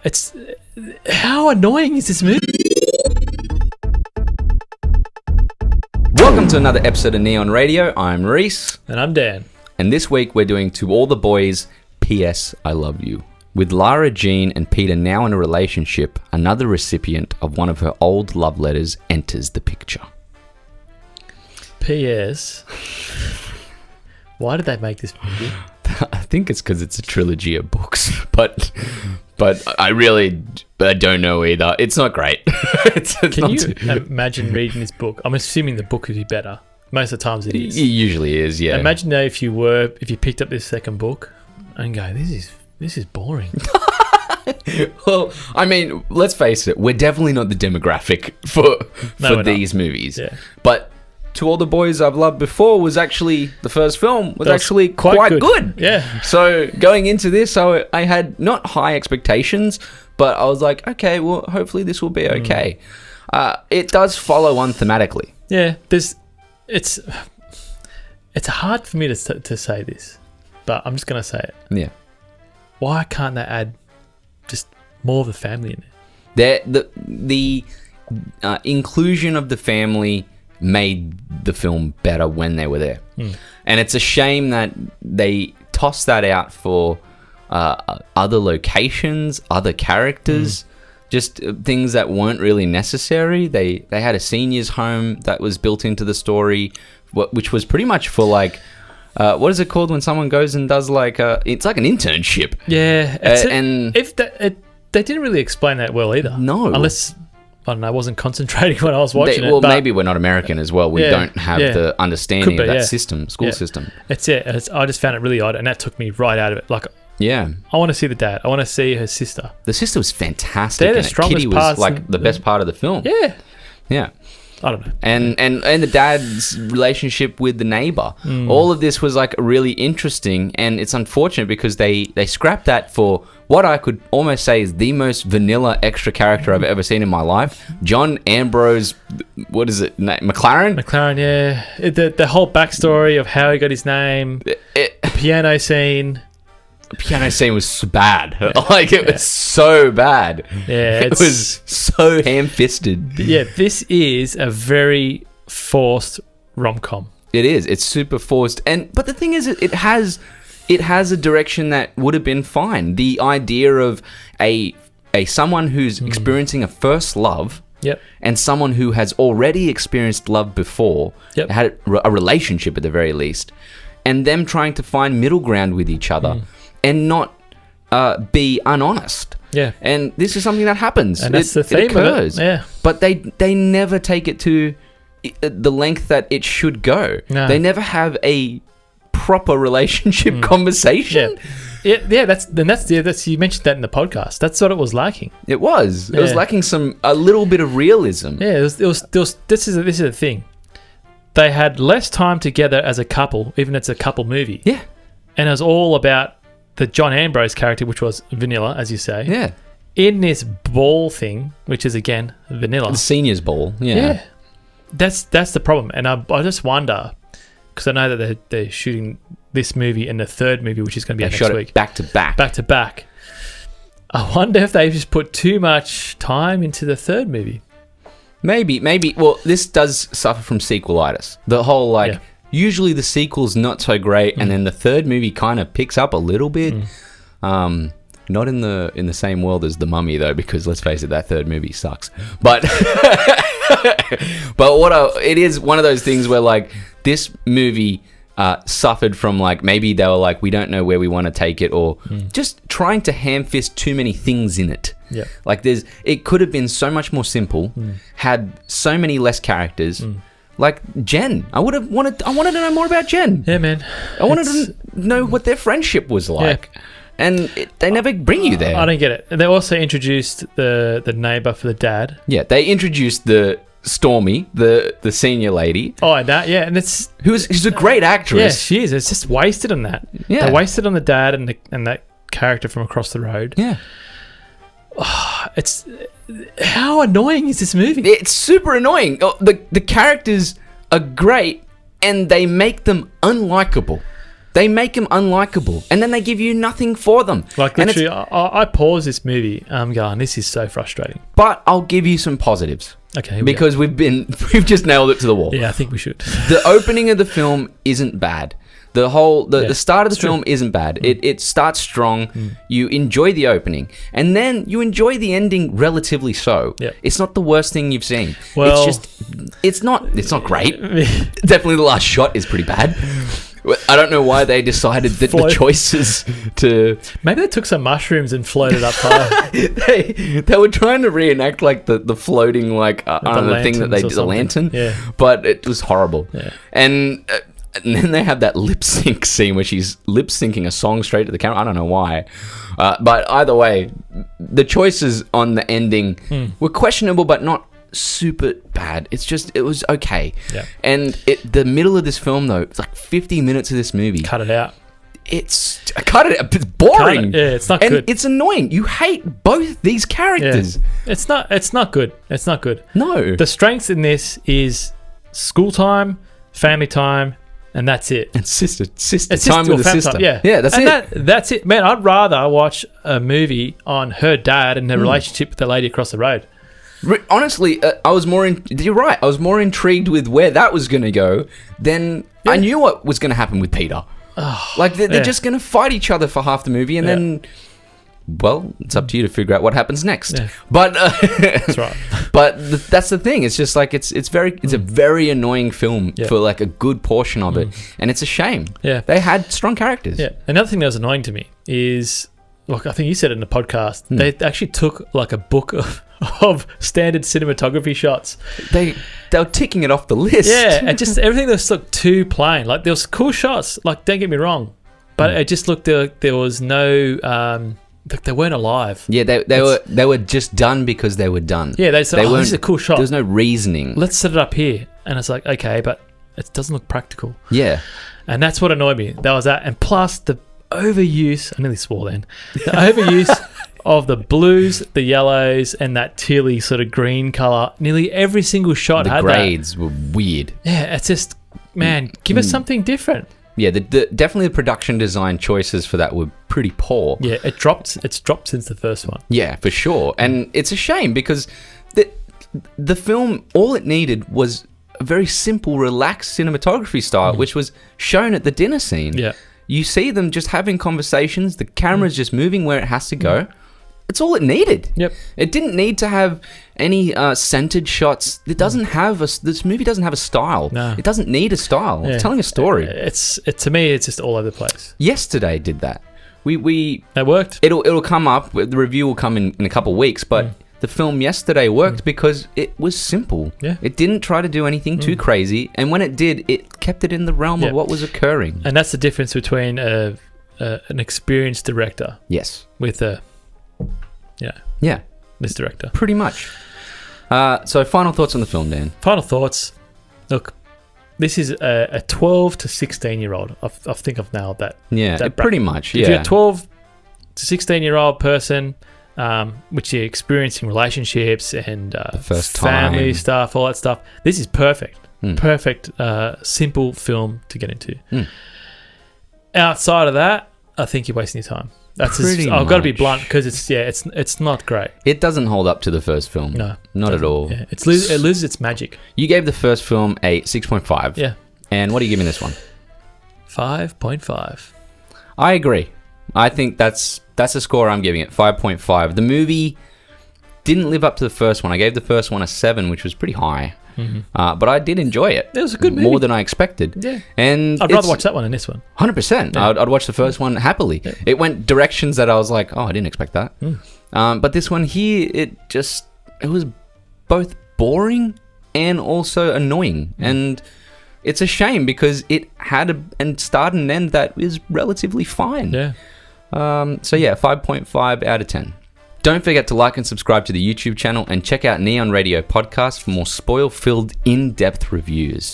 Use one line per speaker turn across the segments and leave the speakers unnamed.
It's how annoying is this movie?
Welcome to another episode of Neon Radio. I'm Reece.
And I'm Dan.
And this week we're doing To All the Boys, P.S. I Love You. With Lara Jean and Peter now in a relationship, another recipient of one of her old love letters enters the picture.
P.S. Why did they make this movie?
I think it's because it's a trilogy of books, but I don't know either. It's not great.
Can you imagine reading this book? I'm assuming the book would be better. Most of the times it is.
It usually is, yeah.
Imagine though if you picked up this second book and go, this is boring.
Well, I mean, let's face it, we're definitely not the demographic for these movies.
Yeah.
But To All the Boys I've Loved Before was actually, the first film was actually quite good.
Yeah.
So going into this, I had not high expectations, but I was like, okay, well, hopefully this will be okay. It does follow on thematically.
Yeah, it's hard for me to say this, but I'm just going to say it.
Yeah.
Why can't they add just more of the family in there?
The inclusion of the family made the film better when they were there. And it's a shame that they tossed that out for other locations, other characters, just things that weren't really necessary. They had a seniors home that was built into the story, which was pretty much for like, what is it called when someone goes and does like it's like an internship.
Yeah,
and
they didn't really explain that well either.
No,
unless I don't know, I wasn't concentrating when I was watching it.
Well, maybe we're not American as well. We don't have the understanding of that system, school system.
That's it. I just found it really odd, and that took me right out of it. Like,
yeah,
I want to see the dad. I want to see her sister.
The sister was fantastic.
They're the strongest
Kitty was like the best part of the film. Yeah. I
don't know.
And the dad's relationship with the neighbor. All of this was like really interesting, and it's unfortunate because they scrapped that for what I could almost say is the most vanilla extra character I've ever seen in my life. John Ambrose, what is it? McLaren?
McLaren, yeah. The whole backstory of how he got his name, the piano scene.
The piano scene was so bad. It was so bad.
Yeah,
it was so ham-fisted.
Yeah, this is a very forced rom-com.
It is. It's super forced. But the thing is, it has a direction that would have been fine. The idea of a someone who's experiencing a first love, and someone who has already experienced love before, had a relationship at the very least, and them trying to find middle ground with each other. And not be unhonest. Yeah. And this is something that happens.
And that's the theme
it occurs.
of it. Yeah.
But they never take it to the length that it should go. No. They never have a proper relationship conversation.
Yeah, that's you mentioned that in the podcast. That's what it was lacking.
It was. It was lacking a little bit of realism.
Yeah, it was this is the thing. They had less time together as a couple, even if it's a couple movie.
Yeah.
And it was all about the John Ambrose character, which was vanilla, as you say.
Yeah.
In this ball thing, which is, again, vanilla.
The seniors ball.
Yeah. That's the problem. And I just wonder, because I know that they're shooting this movie and the third movie, which is going to be out next week.
Back to back.
Back to back. I wonder if they just put too much time into the third movie.
Maybe. Well, this does suffer from sequelitis. The whole, usually the sequel's not so great, and then the third movie kind of picks up a little bit. Not in the same world as The Mummy, though, because let's face it, that third movie sucks. But it is one of those things where like this movie suffered from like maybe they were like, we don't know where we want to take it, or just trying to ham-fist too many things in it.
Yeah,
like it could have been so much more simple, had so many less characters. Like Jen, I wanted to know more about Jen.
Yeah, man.
I wanted to know what their friendship was like, and they never bring you there.
I don't get it. They also introduced the neighbor for the dad.
Yeah, they introduced the Stormy, the senior lady.
Oh, and that, yeah, and
she's a great actress.
Yeah, she is. It's just wasted on that. Yeah, they wasted on the dad and that character from across the road.
Yeah.
It's how annoying is this movie?
It's super annoying. The characters are great, and they make them unlikable. They make them unlikable, and then they give you nothing for them.
Like, literally, I pause this movie, I'm going, this is so frustrating.
But I'll give you some positives.
Okay,
because we've just nailed it to the wall.
Yeah, I think we should.
The opening of the film isn't bad. The start of the film isn't bad. It starts strong. You enjoy the opening, and then you enjoy the ending relatively so.
Yeah.
It's not the worst thing you've seen.
Well,
it's not great. Definitely the last shot is pretty bad. I don't know why they decided that the choices to...
Maybe they took some mushrooms and floated up high.
they were trying to reenact like the floating the thing that they did, the lantern.
Yeah.
But it was horrible.
Yeah.
And then they have that lip sync scene where she's lip syncing a song straight to the camera. I don't know why. But either way, the choices on the ending were questionable, but not super bad. It was okay.
Yeah.
And the middle of this film, though, it's like 50 minutes of this movie.
Cut it out.
It's boring.
Yeah, it's not
and
good.
It's annoying. You hate both these characters.
Yeah. It's not good. It's not good.
No.
The strengths in this is school time, family time, and that's it.
And sister time with the sister.
Time. Yeah,
that's it.
That's it, man. I'd rather watch a movie on her dad and her relationship with the lady across the road.
Honestly, I was more. You're right. I was more intrigued with where that was going to go than I knew what was going to happen with Peter. They're just going to fight each other for half the movie, and then, well, it's up to you to figure out what happens next. Yeah. But
that's right.
But that's the thing. It's just like it's a very annoying film for like a good portion of it, and it's a shame.
Yeah,
they had strong characters.
Yeah. Another thing that was annoying to me is, look, I think you said it in the podcast. They actually took like a book of standard cinematography shots.
They were ticking it off the list.
Yeah, and just everything just looked too plain. Like, there was cool shots, like, don't get me wrong, but it just looked there was no they weren't alive.
Yeah, they were just done because they were done.
Yeah, they said, this is a cool shot.
There was no reasoning.
Let's set it up here. And it's like, okay, but it doesn't look practical.
Yeah.
And that's what annoyed me. That was that. And plus the overuse, I nearly swore then, the overuse of the blues, the yellows, and that tealy sort of green colour. Nearly every single shot had that.
The grades were weird.
Yeah, it's just, man, give us something different.
Yeah, definitely the production design choices for that were pretty poor.
Yeah, it's dropped since the first one.
Yeah, for sure. And it's a shame because the film, all it needed was a very simple, relaxed cinematography style, which was shown at the dinner scene.
Yeah.
You see them just having conversations, the camera's just moving where it has to go. It's all it needed.
Yep.
It didn't need to have any centered shots. This movie doesn't have a style.
No.
It doesn't need a style. It's telling a story.
To me, it's just all over the place.
Yesterday did that.
That worked.
It'll come up. The review will come in a couple of weeks, but the film yesterday worked because it was simple.
Yeah.
It didn't try to do anything too crazy, and when it did, it kept it in the realm of what was occurring.
And that's the difference between an experienced director.
Yes.
With this director.
Pretty much. So final thoughts on the film, Dan?
Final thoughts. Look, this is a 12 to 16-year-old. I think I've nailed that.
Yeah, pretty much, yeah.
If you're a 12 to 16-year-old person, which you're experiencing relationships and
first
family
time
stuff, all that stuff, this is perfect. Perfect, simple film to get into. Outside of that, I think you're wasting your time. I've got to be blunt because it's not great.
It doesn't hold up to the first film.
No,
not at all.
Yeah. It loses its magic.
You gave the first film a 6.5.
Yeah.
And what are you giving this one?
5.5. I
agree. I think that's the score I'm giving it. 5.5. The movie didn't live up to the first one. I gave the first one a 7, which was pretty high. But I did enjoy it.
It was a good movie.
More than I expected.
Yeah.
And
I'd rather watch that one than this one.
100%. Yeah. I'd watch the first one happily. Yeah. It went directions that I was like, I didn't expect that. But this one here, it was both boring and also annoying. And it's a shame because it had a start and end that is relatively fine.
Yeah.
5.5 out of 10. Don't forget to like and subscribe to the YouTube channel and check out Neon Radio Podcast for more spoil-filled, in-depth reviews.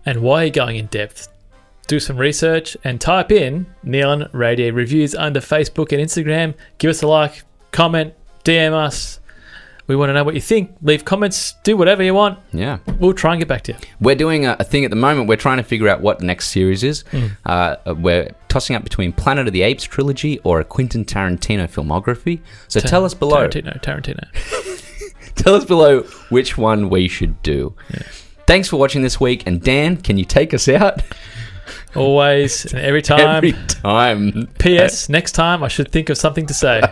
And while you're going in depth, do some research and type in Neon Radio Reviews under Facebook and Instagram. Give us a like, comment, DM us, We want to know what you think. Leave comments. Do whatever you want.
Yeah.
We'll try and get back to you.
We're doing a thing at the moment. We're trying to figure out what the next series is. We're tossing up between Planet of the Apes trilogy or a Quentin Tarantino filmography. So tell us below.
Tarantino.
Tell us below which one we should do. Yeah. Thanks for watching this week. And Dan, can you take us out?
Always and every time.
Every time.
P.S. Next time I should think of something to say.